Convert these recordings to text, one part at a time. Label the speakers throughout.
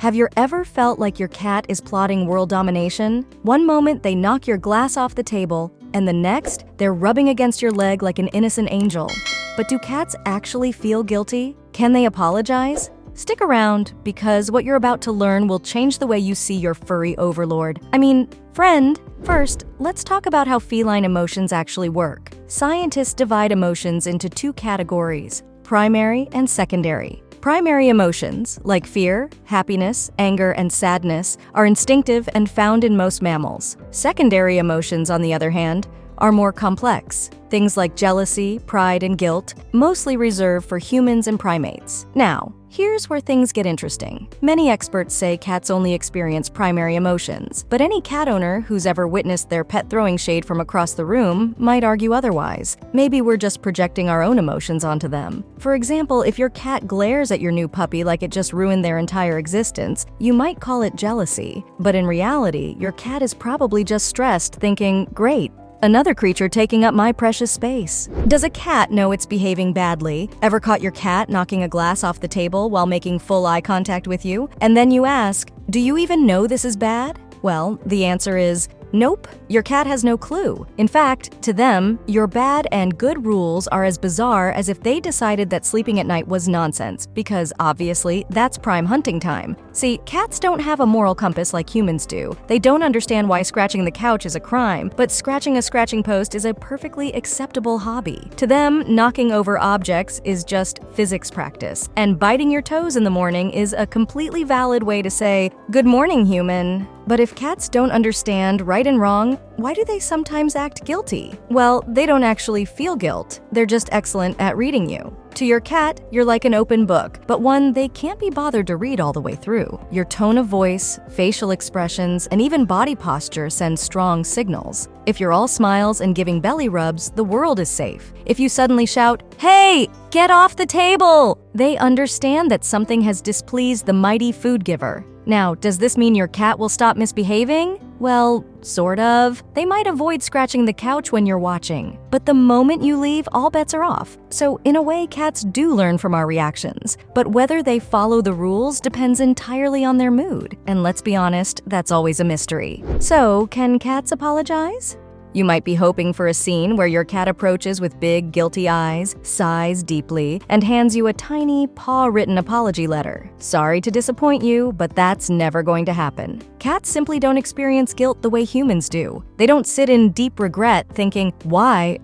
Speaker 1: Have you ever felt like your cat is plotting world domination? One moment they knock your glass off the table, and the next, they're rubbing against your leg like an innocent angel. But do cats actually feel guilty? Can they apologize? Stick around, because what you're about to learn will change the way you see your furry overlord. Friend. First, let's talk about how feline emotions actually work. Scientists divide emotions into two categories: primary and secondary. Primary emotions, like fear, happiness, anger, and sadness, are instinctive and found in most mammals. Secondary emotions, on the other hand, are more complex. Things like jealousy, pride, and guilt, mostly reserved for humans and primates. Now, here's where things get interesting. Many experts say cats only experience primary emotions, but any cat owner who's ever witnessed their pet throwing shade from across the room might argue otherwise. Maybe we're just projecting our own emotions onto them. For example, if your cat glares at your new puppy like it just ruined their entire existence, you might call it jealousy. But in reality, your cat is probably just stressed, thinking, "Great, another creature taking up my precious space." Does a cat know it's behaving badly? Ever caught your cat knocking a glass off the table while making full eye contact with you? And then you ask, do you even know this is bad? Well, the answer is nope, your cat has no clue. In fact, to them, your bad and good rules are as bizarre as if they decided that sleeping at night was nonsense, because obviously, that's prime hunting time. See, cats don't have a moral compass like humans do. They don't understand why scratching the couch is a crime, but scratching a scratching post is a perfectly acceptable hobby. To them, knocking over objects is just physics practice, and biting your toes in the morning is a completely valid way to say, "Good morning, human." But if cats don't understand right and wrong, why do they sometimes act guilty? Well, they don't actually feel guilt. They're just excellent at reading you. To your cat, you're like an open book, but one they can't be bothered to read all the way through. Your tone of voice, facial expressions, and even body posture send strong signals. If you're all smiles and giving belly rubs, the world is safe. If you suddenly shout, "Hey, get off the table!" they understand that something has displeased the mighty food giver. Now, does this mean your cat will stop misbehaving? Well, sort of. They might avoid scratching the couch when you're watching, but the moment you leave, all bets are off. So in a way, cats do learn from our reactions, but whether they follow the rules depends entirely on their mood. And let's be honest, that's always a mystery. So, can cats apologize? You might be hoping for a scene where your cat approaches with big, guilty eyes, sighs deeply, and hands you a tiny, paw-written apology letter. Sorry to disappoint you, but that's never going to happen. Cats simply don't experience guilt the way humans do. They don't sit in deep regret thinking, why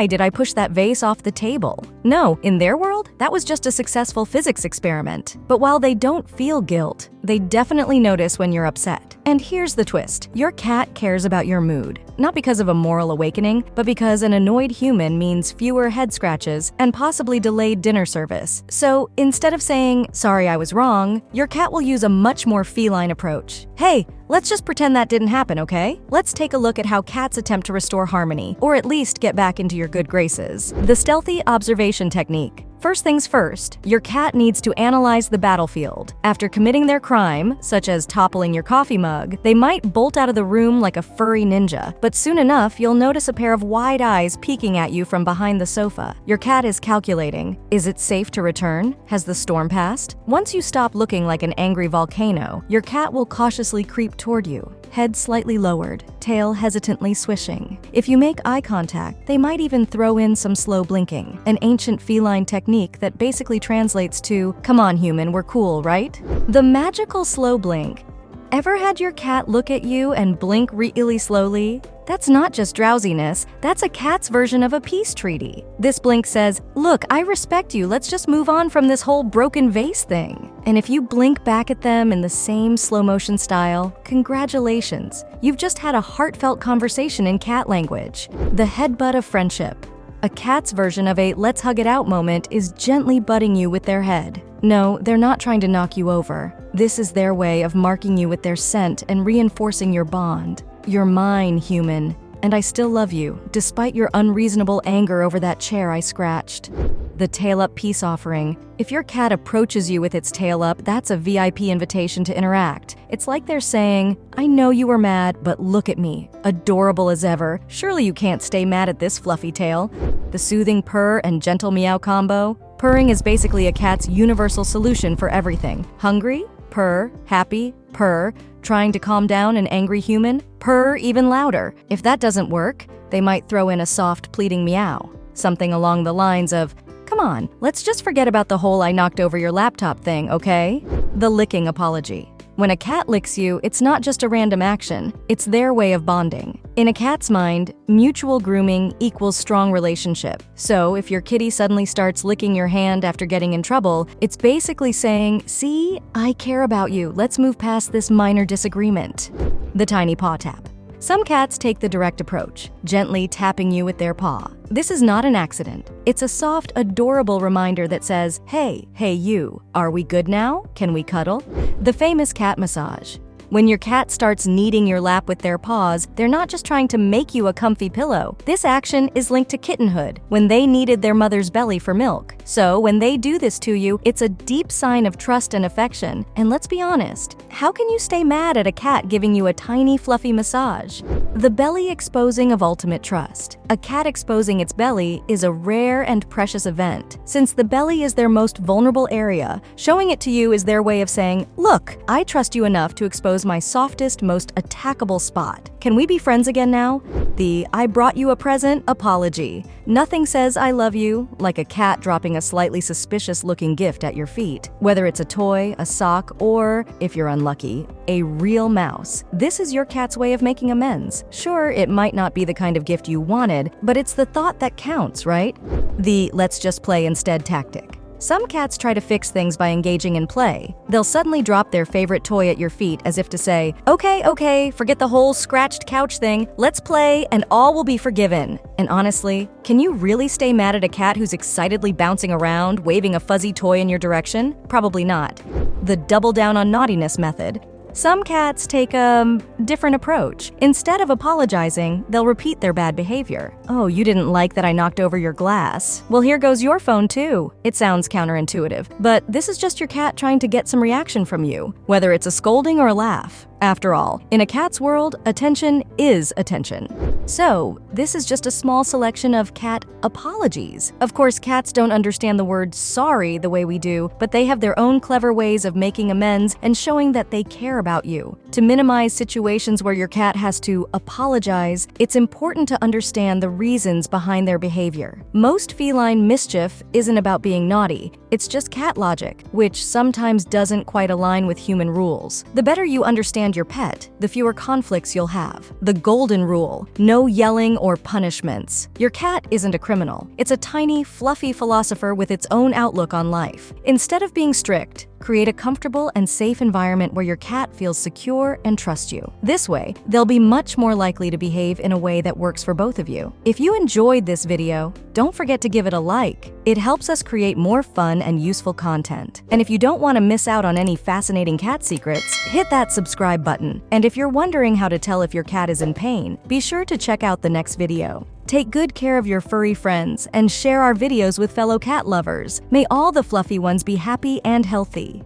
Speaker 1: did I push that vase off the table? No, in their world, that was just a successful physics experiment. But while they don't feel guilt, they definitely notice when you're upset. And here's the twist. Your cat cares about your mood. Not because of a moral awakening, but because an annoyed human means fewer head scratches and possibly delayed dinner service. So instead of saying, "Sorry, I was wrong," your cat will use a much more feline approach. "Hey, let's just pretend that didn't happen, okay?" Let's take a look at how cats attempt to restore harmony, or at least get back into your good graces. The stealthy observation technique. First things first, your cat needs to analyze the battlefield. After committing their crime, such as toppling your coffee mug, they might bolt out of the room like a furry ninja. But soon enough, you'll notice a pair of wide eyes peeking at you from behind the sofa. Your cat is calculating. Is it safe to return? Has the storm passed? Once you stop looking like an angry volcano, your cat will cautiously creep toward you, head slightly lowered, tail hesitantly swishing. If you make eye contact, they might even throw in some slow blinking, an ancient feline technique that basically translates to, "Come on, human, we're cool, right?" The magical slow blink. Ever had your cat look at you and blink really slowly? That's not just drowsiness, that's a cat's version of a peace treaty. This blink says, "Look, I respect you, let's just move on from this whole broken vase thing." And if you blink back at them in the same slow motion style, congratulations, you've just had a heartfelt conversation in cat language. The headbutt of friendship. A cat's version of a "let's hug it out" moment is gently butting you with their head. No, they're not trying to knock you over. This is their way of marking you with their scent and reinforcing your bond. "You're mine, human, and I still love you, despite your unreasonable anger over that chair I scratched." The tail-up peace offering. If your cat approaches you with its tail up, that's a VIP invitation to interact. It's like they're saying, "I know you were mad, but look at me, adorable as ever. Surely you can't stay mad at this fluffy tail." The soothing purr and gentle meow combo. Purring is basically a cat's universal solution for everything. Hungry? Purr, happy, purr, trying to calm down an angry human, purr even louder. If that doesn't work, they might throw in a soft, pleading meow. Something along the lines of, "Come on, let's just forget about the whole I knocked over your laptop thing, okay?" The licking apology. When a cat licks you, it's not just a random action, it's their way of bonding. In a cat's mind, mutual grooming equals strong relationship. So if your kitty suddenly starts licking your hand after getting in trouble, it's basically saying, "See, I care about you, let's move past this minor disagreement." The tiny paw tap. Some cats take the direct approach, gently tapping you with their paw. This is not an accident. It's a soft, adorable reminder that says, hey you, are we good now? Can we cuddle? The famous cat massage. When your cat starts kneading your lap with their paws, they're not just trying to make you a comfy pillow. This action is linked to kittenhood, when they kneaded their mother's belly for milk. So when they do this to you, it's a deep sign of trust and affection. And let's be honest, how can you stay mad at a cat giving you a tiny, fluffy massage? The belly exposing of ultimate trust. A cat exposing its belly is a rare and precious event. Since the belly is their most vulnerable area, showing it to you is their way of saying, "Look, I trust you enough to expose my softest, most attackable spot. Can we be friends again now?" The "I brought you a present" apology. Nothing says "I love you" like a cat dropping a slightly suspicious-looking gift at your feet. Whether it's a toy, a sock, or, if you're unlucky, a real mouse. This is your cat's way of making amends. Sure, it might not be the kind of gift you wanted, but it's the thought that counts, right? The "let's just play instead" tactic. Some cats try to fix things by engaging in play. They'll suddenly drop their favorite toy at your feet as if to say, okay, forget the whole scratched couch thing, let's play and all will be forgiven." And honestly, can you really stay mad at a cat who's excitedly bouncing around, waving a fuzzy toy in your direction? Probably not. The double down on naughtiness method. Some cats take a different approach. Instead of apologizing, they'll repeat their bad behavior. "Oh, you didn't like that I knocked over your glass? Well, here goes your phone too." It sounds counterintuitive, but this is just your cat trying to get some reaction from you, whether it's a scolding or a laugh. After all, in a cat's world, attention is attention. So, this is just a small selection of cat apologies. Of course, cats don't understand the word sorry the way we do, but they have their own clever ways of making amends and showing that they care about you. To minimize situations where your cat has to apologize, it's important to understand the reasons behind their behavior. Most feline mischief isn't about being naughty. It's just cat logic, which sometimes doesn't quite align with human rules. The better you understand your pet, the fewer conflicts you'll have. The golden rule: no yelling or punishments. Your cat isn't a criminal. It's a tiny, fluffy philosopher with its own outlook on life. Instead of being strict, create a comfortable and safe environment where your cat feels secure and trusts you. This way, they'll be much more likely to behave in a way that works for both of you. If you enjoyed this video, don't forget to give it a like. It helps us create more fun and useful content. And if you don't want to miss out on any fascinating cat secrets, hit that subscribe button. And if you're wondering how to tell if your cat is in pain, be sure to check out the next video. Take good care of your furry friends and share our videos with fellow cat lovers. May all the fluffy ones be happy and healthy.